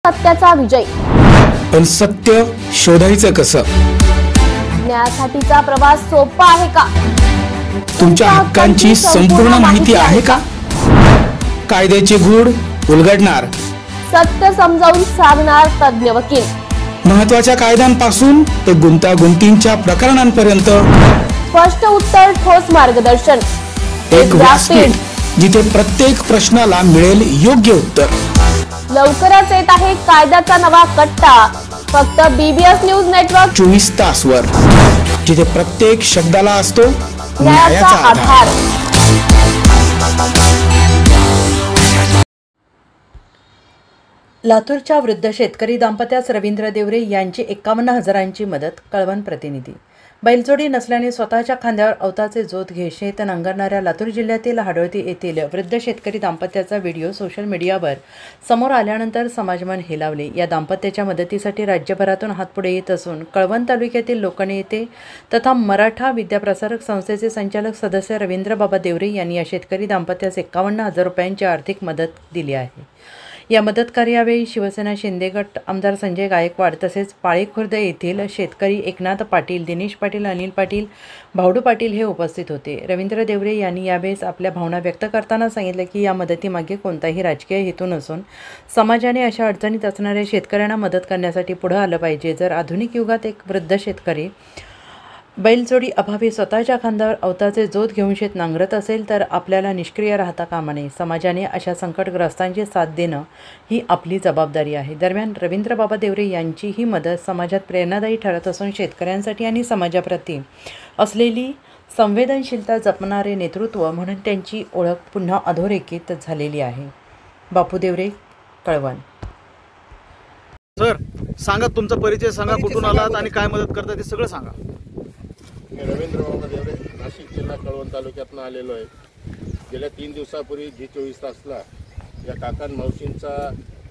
सत्याचा विजय। पण सत्य शोधायचं कसं? न्यायासाठीचा प्रवास सोपा आहे का? तुमच्या हक्कांची संपूर्ण माहिती आहे का? कायद्याचे गूढ उलगडणार, सत्य समजावून सांगणार तज्ञ वकील। महत्त्वाच्या कायद्यांपासून ते गुंतागुंतींच्या प्रकरणांपर्यंत स्पष्ट उत्तर, ठोस मार्गदर्शन। एक व्यासपीठ जिथे प्रत्येक प्रश्नाला मिळेल योग्य उत्तर। लवकरच येत आहे कायद्याचा नवा कट्टा, फक्त BBS न्यूज नेटवर्क 24 तासवर, जिथे प्रत्येक शब्दाला असतो न्यायाचा आधार। लातूरच्या वृद्ध शेतकरी दाम्पत्यास रवींद्र देवरे यांची 51,000ची मदत। कळवण प्रतिनिधी। बैलजोडी नसल्याने स्वतःच्या खांद्यावर अवताचे जोत घेत शेत नांगरणाऱ्या लातूर जिल्ह्यातील हाडोळती येथील वृद्ध शेतकरी दाम्पत्याचा व्हिडिओ सोशल मीडियावर समोर आल्यानंतर समाजमन हेलावले। या दाम्पत्याच्या मदतीसाठी राज्यभरातून हात पुढे येत असून कळवण तालुक्यातील लोकनेते तथा मराठा विद्याप्रसारक संस्थेचे संचालक सदस्य रवींद्र बाबा देवरे यांनी या शेतकरी दाम्पत्यास 51,000 रुपयांची आर्थिक मदत दिली आहे। या मदत कार्यावेळी शिवसेना शिंदे गट आमदार संजय गायकवाड तसेच पाळी खुर्द येथील शेतकरी एकनाथ पाटील, दिनेश पाटील, अनिल पाटील, भावडू पाटील हे उपस्थित होते। रवींद्र देवरे यांनी यावेळेस आपल्या भावना व्यक्त करताना सांगितले की या मदतीमागे कोणताही राजकीय हेतू नसून समाजाने अशा अडचणीत असणाऱ्या शेतकऱ्यांना मदत करण्यासाठी पुढे आलं पाहिजे। जर आधुनिक युगात एक वृद्ध शेतकरी बैलजोडी अभावी स्वतःच्या खांद्यावर अवताचे जोत घेऊन शेत नांगरत असेल तर आपल्याला निष्क्रिय राहता कामा नये। समाजाने अशा संकटग्रस्तांची साथ देणं ही आपली जबाबदारी आहे। दरम्यान रवींद्र बाबा देवरे यांची ही मदत समाजात प्रेरणादायी ठरत असून शेतकऱ्यांसाठी आणि समाजाप्रती असलेली संवेदनशीलता जपणारे नेतृत्व म्हणून त्यांची ओळख पुन्हा अधोरेखित झालेली आहे। बापू देवरे, कळवण। सर सांगा, तुमचा परिचय सांगा, कुठून आलात आणि काय मदत करता ते सगळं सांगा। मी रवींद्र बाबा देवरे, नाशिक जिल्हा कळवण तालुक्यातून आलेलो आहे। गेल्या 3 दिवसापूर्वी G24 तासला या काकान मावशींचा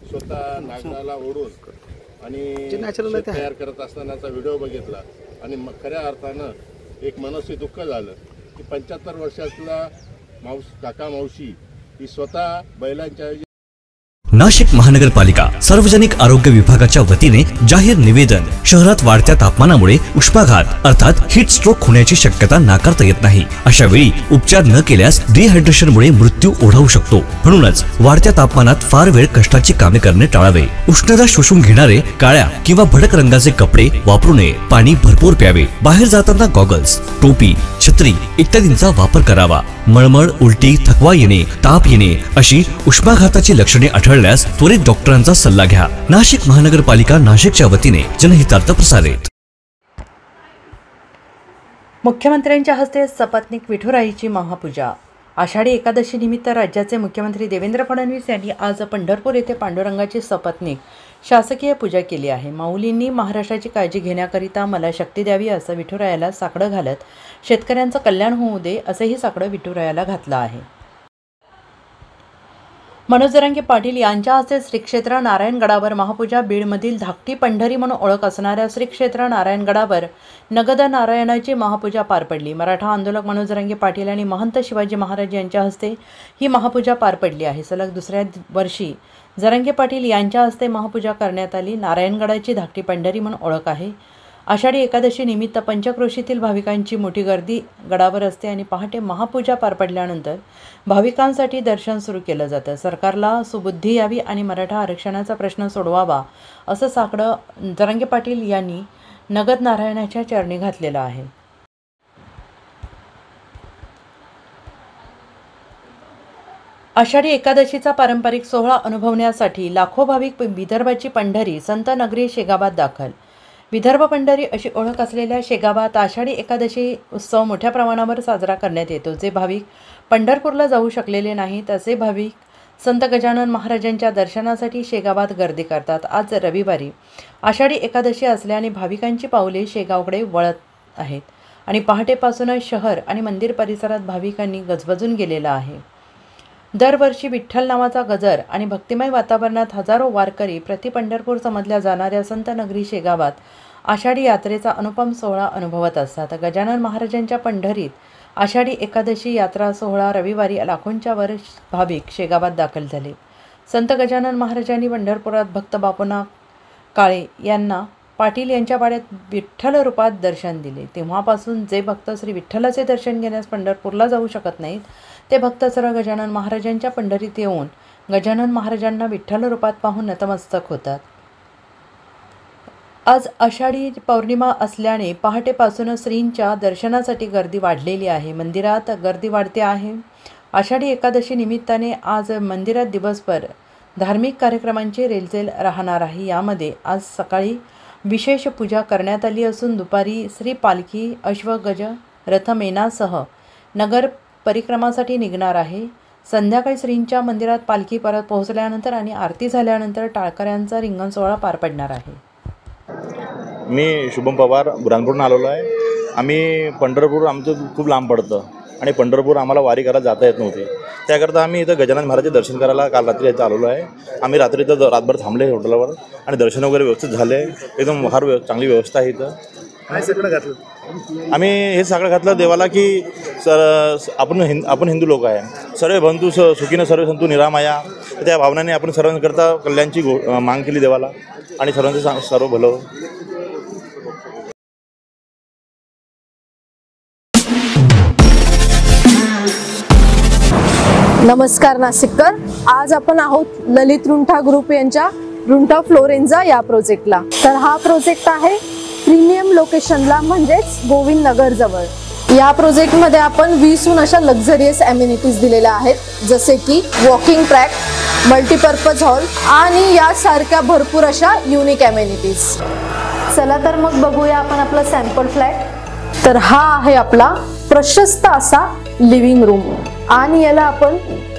स्वतः नागराला ओढून आणि तयार करत असतानाचा व्हिडिओ बघितला आणि खऱ्या अर्थानं एक मनस्वी दुःख झालं की 75 वर्षातला काका मावशी ही स्वतः बैलांच्या नाशिक महानगरपालिका सार्वजनिक आरोग्य विभागाच्या वतीने जाहीर निवेदन। शहरात वाढत्या तापमानामुळे उष्माघात अर्थात हीट स्ट्रोक होण्याची शक्यता नाकारता येत नाही। अशा वेळी उपचार न केल्यास डिहायड्रेशनमुळे मृत्यू ओढावू शकतो। म्हणूनच वाढत्या तापमानात फार वेळ कष्टाची कामे करणे टाळावे। उष्णता शोषून घेणारे काळ्या किंवा भडक रंगाचे कपडे वापरू नये। पाणी भरपूर प्यावे। बाहेर जाताना गॉगल्स, टोपी, छत्री इत्यादींचा वापर करावा। मळमळ, उलटी, थकवा येणे, ताप येणे अशी उष्माघाताची लक्षणे आढळल्यास त्वरित डॉक्टरांचा सल्ला घ्या। नाशिक महानगरपालिका नाशिकच्या वतीने जनहितार्थ प्रसारित। मुख्यमंत्र्यांच्या हस्ते सपत्नीक विठुरायाची महापूजा। आषाढी एकादशी निमित्त राज्याचे मुख्यमंत्री देवेंद्र फडणवीस यांनी आज पंढरपूर येथे पांडुरंगाची सपत्नीक शासकीय पूजा केली आहे। माऊलींनी महाराष्ट्राची काळजी घेण्याकरिता मला शक्ती द्यावी असं विठुरायाला साकडं घालत शेतकऱ्यांचं कल्याण होऊ दे असंही साकडं विठुरायाला घातलं आहे। मनोज जरांगे पाटील यांच्या हस्ते श्री क्षेत्र नारायणगडावर महापूजा। बीडमधील धाकटी पंढरी म्हणून ओळख असणाऱ्या श्री क्षेत्र नारायणगडावर नगद नारायणाची महापूजा पार पडली। मराठा आंदोलक मनोज जरांगे पाटील आणि महंत शिवाजी महाराज यांच्या हस्ते ही महापूजा पार पडली आहे। सलग दुसऱ्या वर्षी जरांगे पाटील यांच्या हस्ते महापूजा करण्यात आली। नारायणगडाची धाकटी पंढरी म्हणून ओळख आहे। आषाढी एकादशी निमित्त पंचक्रोशीतील भाविकांची मोठी गर्दी गडावर असते आणि पहाटे महापूजा पार पडल्यानंतर भाविकांसाठी दर्शन सुरू केलं जातं। सरकारला सुबुद्धी यावी आणि मराठा आरक्षणाचा प्रश्न सोडवावा असं साकडं जरांगे पाटील यांनी नगद नारायणाच्या चरणी घातलेलं आहे। आषाढी एकादशीचा पारंपरिक सोहळा अनुभवण्यासाठी लाखो भाविक विदर्भाची पंढरी संत नगरी शेगावात दाखल। विदर्भ पंढरी अशी ओळख असलेल्या शेगावात आषाढी एकादशी उत्सव मोठ्या प्रमाणावर साजरा करण्यात येतो। जे भाविक पंढरपूरला जाऊ शकलेले नाहीत असे भाविक संत गजानन महाराजांच्या दर्शनासाठी शेगावात गर्दी करतात। आज रविवारी आषाढी एकादशी असल्याने भाविकांची पावले शेगावकडे वळत आहेत आणि पहाटेपासूनच शहर आणि मंदिर परिसरात भाविकांनी गजबजून गेलेला आहे। दरवर्षी विठ्ठल नावाचा गजर आणि भक्तिमय वातावरणात हजारो वारकरी प्रति पंढरपूर समजल्या जाणाऱ्या संत नगरी शेगावात आषाढी यात्रेचा अनुपम सोहळा अनुभवत असतात। गजानन महाराजांच्या पंढरीत आषाढी एकादशी यात्रा सोहळा रविवारी लाखोंच्या वर भाविक शेगावात दाखल झाले। संत गजानन महाराजांनी पंढरपुरात भक्त बापूंना काळे यांना पाटील यांच्या पाड्यात विठ्ठल रूपात दर्शन दिले. तेव्हापासून जे भक्त श्री विठ्ठलाचे दर्शन घेण्यास पंढरपूरला जाऊ शकत नाहीत ते भक्त सरळ गजानन महाराजांच्या पंढरीत येऊन गजानन महाराजांना विठ्ठल रूपात पाहून नतमस्तक होतात. आज आषाढी पौर्णिमा असल्याने पहाटेपासूनच श्रींच्या दर्शनासाठी गर्दी वाढलेली आहे. मंदिरात गर्दी वाढते आहे. आषाढी एकादशी निमित्ताने आज मंदिरात दिवसभर धार्मिक कार्यक्रमांची रेलचेल राहणार आहे. यामध्ये आज सकाळी विशेष पूजा करण्यात आली असून दुपारी श्री पालखी अश्वगज रथमेनासह नगर परिक्रमासाठी निघणार आहे. संध्याकाळी श्रींच्या मंदिरात पालखी परत पोहोचल्यानंतर आणि आरती झाल्यानंतर टाळकऱ्यांचा रिंगण सोहळा पार पडणार आहे. मी शुभम पवार बुरानपूरहून आलेलो आहे. आम्ही पंढरपूर आमचं खूप लांब पडतं आणि पंढरपूर आम्हाला वारी करायला जाता येत नव्हती. त्याकरता आम्ही इथं गजानन महाराजचे दर्शन करायला काल रात्री इथं आलेलो आहे. आम्ही रात्री इथं रातभर थांबले हॉटेलवर आणि दर्शन वगैरे व्यवस्थित झाले. एकदम चांगली व्यवस्था आहे इथं. आम्ही हे सगळं घातलं देवाला की आपण हिंदू लोक आहे. सर्व बंधू सुखीनं सर्व संतू निरामया त्या भावनाने आपण सर्वांकरता कल्याणची मांग केली देवाला आणि सर्वांचं सर्व भलं. नमस्कार नाशिककर. आज आपण आहोत ललित रुंठा ग्रुप यांच्या रुंठा फ्लोरेन्झा या प्रोजेक्टला. तर हा प्रोजेक्ट आहे प्रीमियम लोकेशनला म्हणजेच गोविंद नगर जवळ. या प्रोजेक्टमध्ये आपण 20हून अशा लक्झरियस ॲम्युनिटीज दिलेल्या आहेत, जसे की वॉकिंग ट्रॅक, मल्टीपर्पज हॉल आणि यासारख्या भरपूर अशा युनिक ॲम्युनिटीज. चला तर मग बघूया आपण आपला सॅम्पल फ्लॅट. तर हा आहे आपला प्रशस्त असा लिव्हिंग रूम आणि याला आपण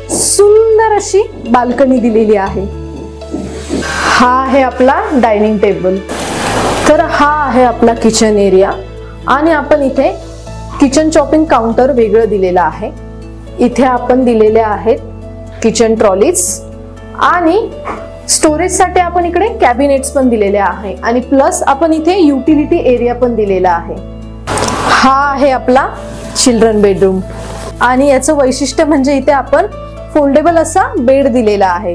सुंदर अशी बाल्कनी दिलेली आहे. हा आहे आपला डायनिंग टेबल. तर हा आहे आपला किचन एरिया आणि आपण इथे किचन चॉपिंग काउंटर वेगळं दिलेलं आहे. इथे आपण दिलेले आहेत किचन ट्रॉलीज आणि स्टोरेजसाठी आपण इकडे कॅबिनेट्स पण दिलेले आहे आणि प्लस आपण इथे युटिलिटी एरिया पण दिलेला आहे. हा आहे आपला चिल्ड्रन बेडरूम आणि याचं वैशिष्ट्य म्हणजे इथे आपण फोल्डेबल असा बेड दिलेला आहे.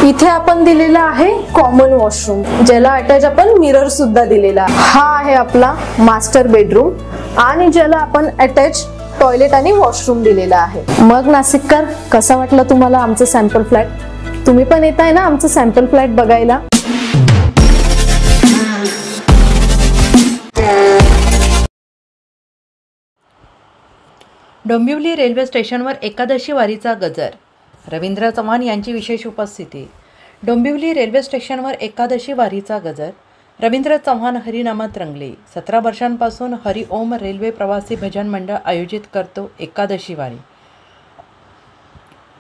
इथे आपण दिलेला आहे कॉमन वॉशरूम, ज्याला अटॅच आपण मिरर सुद्धा दिलेला. हा आहे आपला मास्टर बेडरूम आणि ज्याला आपण अटॅच टॉयलेट आणि वॉशरूम दिलेला आहे. मग नाशिककर, कसं वाटलं तुम्हाला आमचं सॅम्पल फ्लॅट? तुम्ही पण येत आहे ना आमचं सॅम्पल फ्लॅट बघायला? डोंबिवली रेल्वे स्टेशनवर एकादशी वारीचा गजर. रवींद्र चव्हाण यांची विशेष उपस्थिती. डोंबिवली रेल्वे स्टेशनवर एकादशी वारीचा गजर. रवींद्र चव्हाण हरिनामात रंगले. 17 वर्षांपासून हरिओम रेल्वे प्रवासी भजन मंडळ आयोजित करतो एकादशी वारी.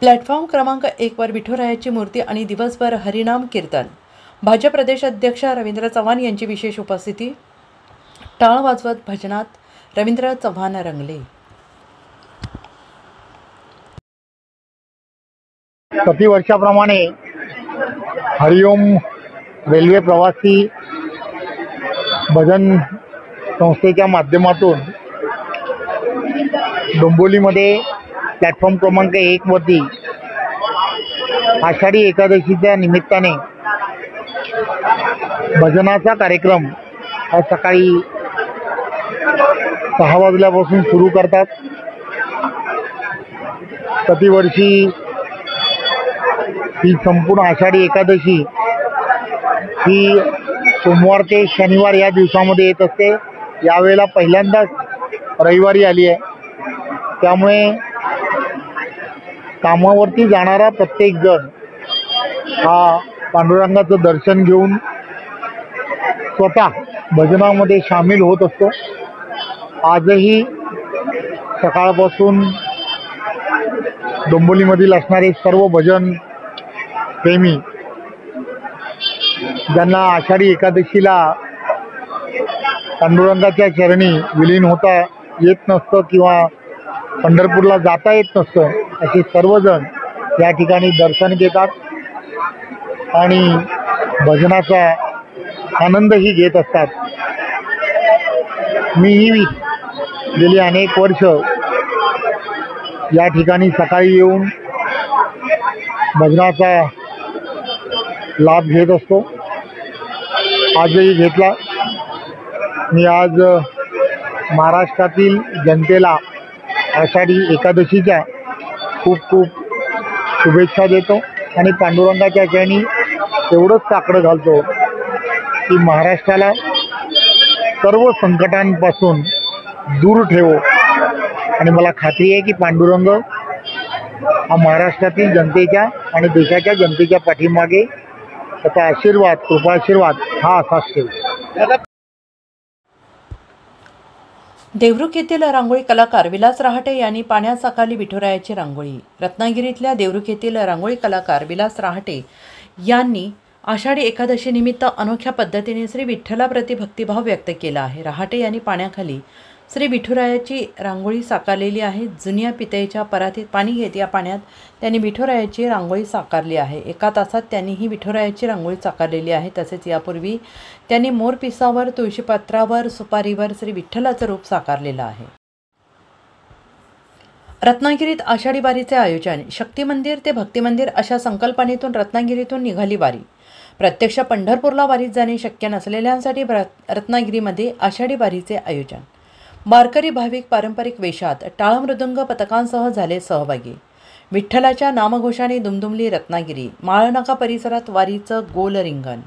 प्लॅटफॉर्म क्रमांक 1 वर विठुरायाची मूर्ती आणि दिवसभर हरिनाम कीर्तन. भाजप प्रदेश अध्यक्ष रवींद्र चव्हाण यांची विशेष उपस्थिती. टाळ वाजवत भजनात रवींद्र चव्हाण रंगले. प्रतिवर्षाप्रमाणे हरिओम रेल्वे प्रवासी भजन संस्थेच्या माध्यमातून डोंबिवलीमध्ये प्लॅटफॉर्म क्रमांक 1 वरती आषाढी एकादशीच्या निमित्ताने भजनाचा कार्यक्रम हा सकाळी 6 वाजल्यापासून सुरू करतात. प्रतिवर्षी ही संपूर्ण आषाढी एकादशी ही सोमवार ते शनिवार या दिवसामध्ये येत असते. यावेळेला पहिल्यांदाच रविवारी आली आहे. त्यामुळे कामावरती जाणारा प्रत्येक जण हा पांडुरंगाचं दर्शन घेऊन स्वतः भजनामध्ये सामील होत असतो. आजही सकाळपासून डोंबिवलीमधील असणारे सर्व भजन प्रेमी ज्यांना आषाढी एकादशीला पांडुरंगाच्या चरणी विलीन होता येत नसतं किंवा पंढरपूरला जाता येत नसतं, असे सर्वजण या ठिकाणी दर्शन घेतात आणि भजनाचा आनंदही घेत असतात. मीही गेली अनेक वर्ष या ठिकाणी सकाळी येऊन भजनाचा लाभ घेत असतो, आजही घेतला. मी आज महाराष्ट्रातील जनतेला आषाढी एकादशीच्या खूप खूप शुभेच्छा देतो आणि पांडुरंगाच्या चरणी एवढंच साकडं घालतो की महाराष्ट्राला सर्व संकटांपासून दूर ठेवो. आणि मला खात्री आहे की पांडुरंग हा महाराष्ट्रातील जनतेच्या आणि देशाच्या जनतेच्या पाठीमागे त्याचा आशीर्वाद, कृपाशीर्वाद हा असाच ठेवो. देवरुख येथील रांगोळी कलाकार विलास रहाटे यांनी पाण्यात साकारली विठुरायाची रांगोळी. रत्नागिरीतल्या देवरुख येथील रांगोळी कलाकार विलास रहाटे यांनी आषाढी एकादशी निमित्त अनोख्या पद्धतीने श्री विठ्ठलाप्रती भक्तिभाव व्यक्त केला आहे. रहाटे यांनी पाण्याखाली श्री विठुरायाची रांगोळी साकारलेली आहे. जुन्या पितळेच्या परातीत पाणी घेत या पाण्यात त्यांनी विठुरायाची रांगोळी साकारली आहे. 1 तासात त्यांनी ही विठुरायाची रांगोळी साकारलेली आहे. तसेच यापूर्वी त्यांनी मोरपिसावर, तुळशीपत्रावर, सुपारीवर श्री विठ्ठलाचं रूप साकारलेलं आहे. रत्नागिरीत आषाढी वारीचे आयोजन. शक्ती मंदिर ते भक्ती मंदिर अशा संकल्पनेतून रत्नागिरीतून निघाली वारी. प्रत्यक्ष पंढरपूरला वारीत जाणे शक्य नसलेल्यांसाठी रत्नागिरीमध्ये आषाढी वारीचे आयोजन. वारकरी भाविक पारंपरिक वेशात टाळ मृदुंग पथकांसह झाले सहभागी. विठ्ठलाच्या नामघोषाने दुमदुमली रत्नागिरी. माळनाका परिसरात वारीचं गोल रिंगण.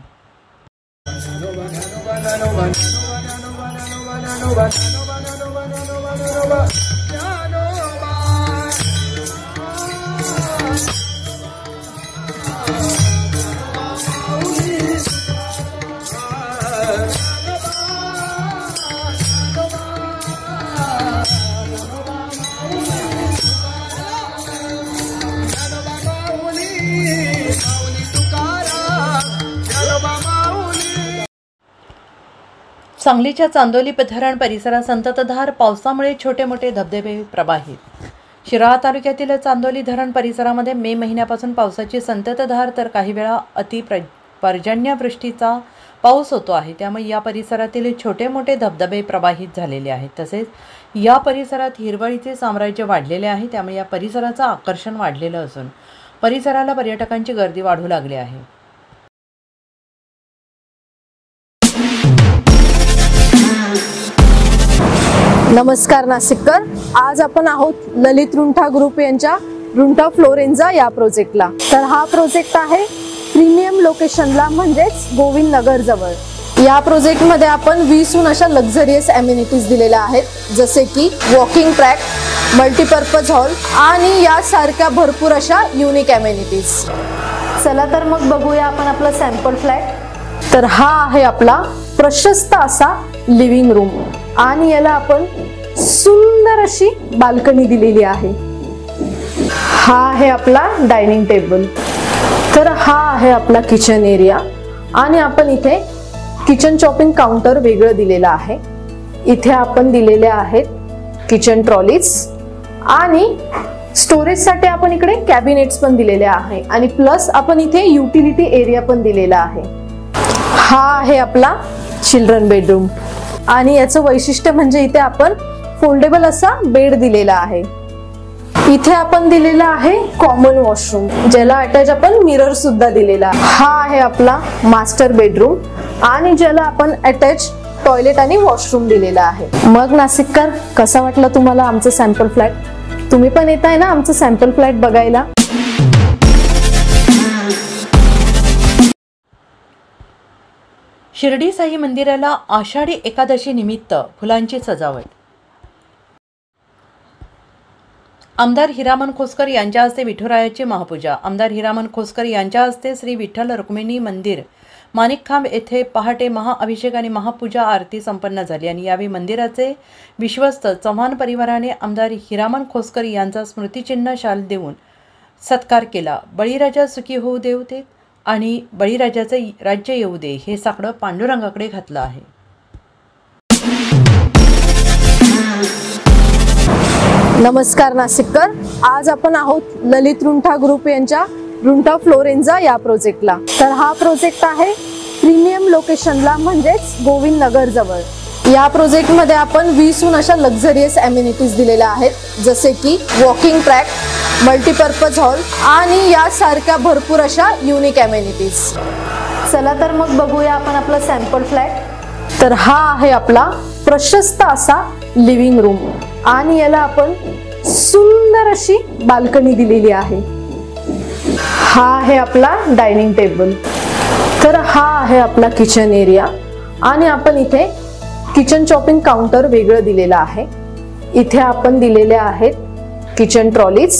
सांगलीच्या चांदोली धरण परिसरात संततधार पावसामुळे छोटे मोठे धबधबे प्रवाहित. शिराळा तालुक्यातील चांदोली धरण परिसरामध्ये मे महिन्यापासून पावसाची संततधार तर काही वेळा पर्जन्यवृष्टीचा पाऊस होतो आहे. त्यामुळे या परिसरातील छोटे मोठे धबधबे प्रवाहित झालेले आहेत. तसेच या परिसरात हिरवळीचे साम्राज्य वाढलेले आहे. त्यामुळे या परिसराचं आकर्षण वाढलेलं असून परिसराला पर्यटकांची गर्दी वाढू लागली आहे. नमस्कार नाशिककर. आज आपण आहोत ललित रुंठा ग्रुप यांच्या रुंठा फ्लोरेन्झा या प्रोजेक्टला. तर हा प्रोजेक्ट आहे प्रीमियम लोकेशनला, म्हणजेच गोविंद नगर जवळ. या प्रोजेक्टमध्ये आपण 20हून अशा लक्झरियस ॲम्युनिटीज दिलेल्या आहेत, जसे की वॉकिंग ट्रॅक, मल्टीपर्पज हॉल आणि यासारख्या भरपूर अशा युनिक ॲम्युनिटीज. चला तर मग बघूया आपण आपला सॅम्पल फ्लॅट. तर हा आहे आपला प्रशस्त असा लिव्हिंग रूम आणि याला आपण सुंदर अशी बाल्कनी दिलेली आहे. हा आहे आपला डायनिंग टेबल. तर हा आहे आपला किचन एरिया आणि आपण इथे किचन चॉपिंग काउंटर वेगळं दिलेलं आहे. इथे आपण दिलेले आहेत किचन ट्रॉलीज आणि स्टोरेजसाठी आपण इकडे कॅबिनेट्स पण दिलेले आहे आणि प्लस आपण इथे युटिलिटी एरिया पण दिलेला आहे. हा आहे आपला चिल्ड्रन बेडरूम आणि याचं वैशिष्ट्य म्हणजे इथे आपण फोल्डेबल असा बेड दिलेला आहे. इथे आपण दिलेला आहे कॉमन वॉशरूम, ज्याला अटॅच आपण मिरर सुद्धा दिलेला आहे. हा आहे आपला मास्टर बेडरूम आणि ज्याला आपण अटॅच टॉयलेट आणि वॉशरूम दिलेला आहे. मग नाशिककर, कसा वाटला तुम्हाला आमचं सॅम्पल फ्लॅट? तुम्ही पण येत आहे ना आमचं सॅम्पल फ्लॅट बघायला? शिर्डी साई मंदिराला आषाढी एकादशी निमित्त फुलांची सजावट. आमदार हिरामन खोसकर यांच्या हस्ते विठुरायाची महापूजा. आमदार हिरामन खोसकर यांच्या हस्ते श्री विठ्ठल रुक्मिणी मंदिर माणिकखांब येथे पहाटे महाअभिषेक आणि महापूजा आरती संपन्न झाली आणि यावेळी मंदिराचे विश्वस्त चव्हाण परिवाराने आमदार हिरामन खोसकर यांचा स्मृतिचिन्ह शाल देऊन सत्कार केला. बळीराजा सुखी होऊ देव ते आणि बळीराजाचे राज्य येऊ दे हे साकडं पांडुरंगाकडे घातलं आहे. नमस्कार नाशिककर. आज आपण आहोत ललित रुंठा ग्रुप यांच्या रुंठा फ्लोरेन्झा या प्रोजेक्टला. तर हा प्रोजेक्ट आहे प्रीमियम लोकेशनला, म्हणजेच गोविंद नगर जवळ. या प्रोजेक्टमध्ये आपण 20हून अशा लक्झरियस ॲम्युनिटीज दिलेल्या आहेत, जसे की वॉकिंग ट्रॅक, मल्टीपर्पज हॉल आणि यासारख्या भरपूर अशा युनिक ॲम्युनिटीज. चला तर मग बघूया आपण आपला सॅम्पल फ्लॅट. तर हा आहे आपला प्रशस्त असा लिव्हिंग रूम आणि याला आपण सुंदर अशी बाल्कनी दिलेली आहे. हा आहे आपला डायनिंग टेबल. तर हा आहे आपला किचन एरिया आणि आपण इथे किचन चॉपिंग काउंटर वेगळं दिलेलं आहे. इथे आपण दिलेले आहेत किचन ट्रॉलीज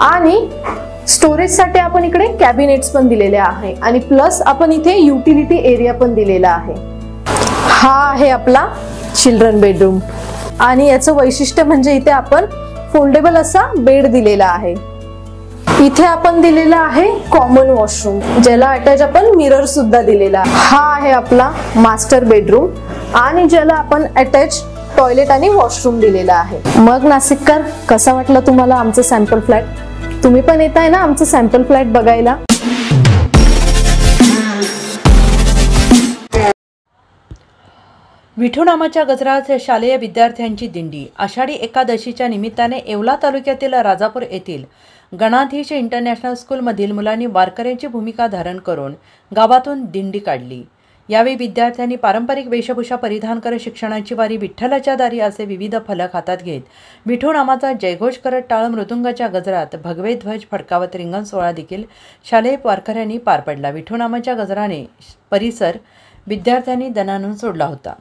आणि स्टोरेजसाठी आपण इकडे कॅबिनेट्स पण दिलेले आहे आणि प्लस आपण इथे युटिलिटी एरिया पण दिलेला आहे. हा आहे आपला चिल्ड्रन बेडरूम आणि याचं वैशिष्ट्य म्हणजे इथे आपण फोल्डेबल असा बेड दिलेला आहे. इथे आपण दिलेला आहे कॉमन वॉशरूम, ज्याला अटॅच आपण मिरर सुद्धा दिलेला. हा आहे आपला मास्टर बेडरूम आणि ज्याला आपण अटॅच टॉयलेट आणि वॉशरूम दिलेला आहे. मग नाशिककर, कसा वाटलं तुम्हाला आमचं सॅम्पल फ्लॅट? तुम्ही पण येत आहे ना आमचं सॅम्पल फ्लॅट बघायला? विठू नामाच्या गजरात शालेय विद्यार्थ्यांची दिंडी. आषाढी एकादशीच्या निमित्ताने येवला तालुक्यातील राजापूर येथील गणाधीश इंटरनॅशनल स्कूलमधील मुलांनी वारकऱ्यांची भूमिका धारण करून गावातून दिंडी काढली. यावेळी विद्यार्थ्यांनी पारंपरिक वेशभूषा परिधान करत शिक्षणाची वारी विठ्ठलाच्या दारी असे विविध फलक हातात घेत विठू नामाचा जयघोष करत टाळ मृदुंगाच्या गजरात भगवे ध्वज फडकावत रिंगण सोहळा देखील शालेय वारकऱ्यांनी पार पडला. विठू नामाच्या गजराने परिसर विद्यार्थ्यांनी दणाणून सोडला होता.